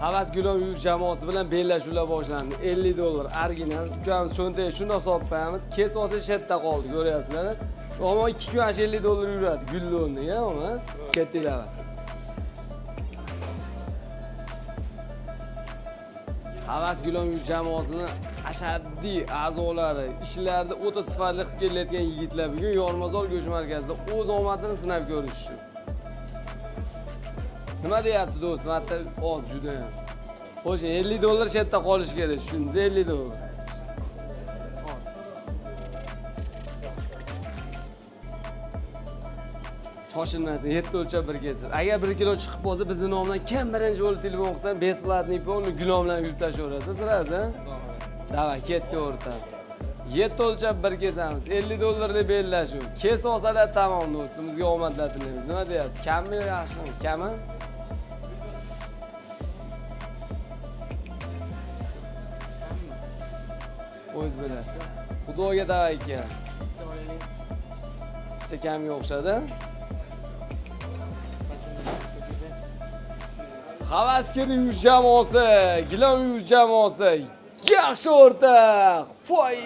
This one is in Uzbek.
Havas Gulom yuz jamoasi bilan bellashuvlar boshlandi. $50 original. Uchamiz cho'ntaga shundoq solib qo'yamiz. Kes olsa shetda qoldi, ko'ryapsizlar. Ammo 2 kun $50 yuradi Gullonni, ya, ona. Ketdilar. Havas Gulom yuz jamoasining ashaddiy a'zolari, ishlarida o'ta sifatli qilib kelayotgan yigitlar bugun Yormazor go'sht markazida o'z omadini sinab ko'rishdi. Nima deyapti do'stim? Hatta oz juda ham. Xo'sh, $50 shetda qolish kerak, tushundingiz? $50. Shoshilmasin, 7 o'lchab bir kelsin. Agar 1 kilo chiqib qolsa, bizning nomdan kim birinchi bo'lib telefon qilsa, besplatniy polni Gulom bilan yutib tashaverasiz, sizlar, ha? Davay, ketdi o'rta. 7 o'lchab bir kesamiz. $50 deb bellashuv. Kes olsalar tamom do'stim, bizga omadlar tilaymiz. Nima deyapti? Kammi yo yaxshimi? Kami? O'z bilasiz. Xudoga davay aka. Kamga o'xshadi. Havaskir yuz jamoasi, Gulom yuz jamoasi. Yaxshi o'rtoq. Voy.